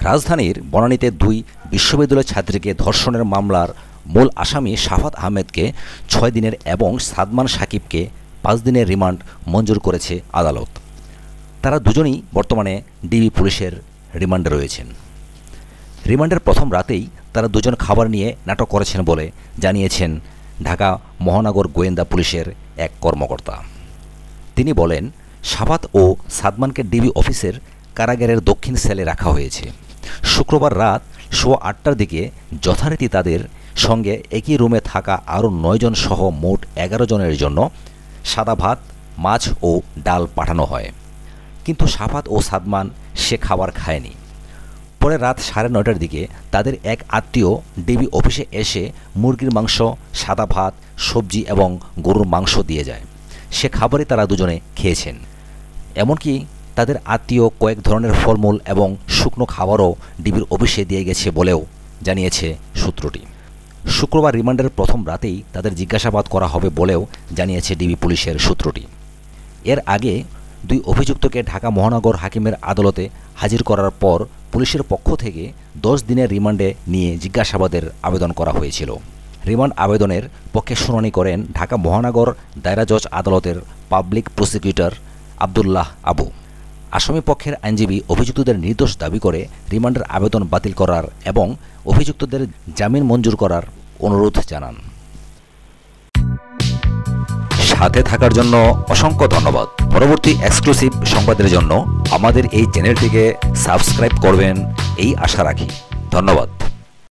রাজধানীর বনানীতে দুই বিশ্ববিদ্যালয় ছাত্রীকে ধর্ষণের মামলার মূল আসামি শাফাত আহমেদকে ৬ দিনের এবং সাদমান সাকিবকে ৫ দিনের রিমান্ড মঞ্জুর করেছে আদালত। তারা দুজনই বর্তমানে ডিবি পুলিশের রিমান্ডে রয়েছেন। রিমান্ডের প্রথম রাতেই তারা দুজন খাবার নিয়ে নাটক করেছেন বলে জানিয়েছেন ঢাকা মহানগর গোয়েন্দা পুলিশের এক কর্মকর্তা। তিনি বলেন, শাফাত ও সাদমানকে ডিবি অফিসের কারাগারের দক্ষিণ সেলে রাখা হয়েছে। শুক্রবার রাত 8:15টার দিকে যথারীতি তাদের সঙ্গে একই রুমে থাকা আরও ৯ জন সহ মোট ১১ জনের জন্য সাদা ভাত, মাছ ও ডাল পাঠানো হয়। কিন্তু শাফাত ও সাদমান সে খাবার খায়নি। পরে রাত 9:30টার দিকে তাদের এক আত্মীয় ডিবি অফিসে এসে মুরগির মাংস, সাদা ভাত, সবজি এবং গরুর মাংস দিয়ে যায়। সে খাবারই তারা দুজনে খেয়েছেন। এমনকি তাদের আত্মীয় কয়েক ধরনের ফলমূল এবং শুকনো খাবারও ডিবির অফিসে দিয়ে গেছে বলেও জানিয়েছে সূত্রটি। শুক্রবার রিমান্ডের প্রথম রাতেই তাদের জিজ্ঞাসাবাদ করা হবে বলেও জানিয়েছে ডিবি পুলিশের সূত্রটি। এর আগে দুই অভিযুক্তকে ঢাকা মহানগর হাকিমের আদালতে হাজির করার পর পুলিশের পক্ষ থেকে 10 দিনের রিমান্ডে নিয়ে জিজ্ঞাসাবাদের আবেদন করা হয়েছিল। রিমান্ড আবেদনের পক্ষে শুনানি করেন ঢাকা মহানগর দায়রা জজ আদালতের পাবলিক প্রসিকিউটর আব্দুল্লাহ আবু। আসামি পক্ষের আইনজীবী অভিযুক্তদের নির্দোষ দাবি করে রিমান্ডের আবেদন বাতিল করার এবং অভিযুক্তদের জামিন মঞ্জুর করার অনুরোধ জানান। সাথে থাকার জন্য অসংখ্য ধন্যবাদ। পরবর্তী এক্সক্লুসিভ সংবাদের জন্য আমাদের এই চ্যানেলটিকে সাবস্ক্রাইব করবেন এই আশা রাখি। ধন্যবাদ।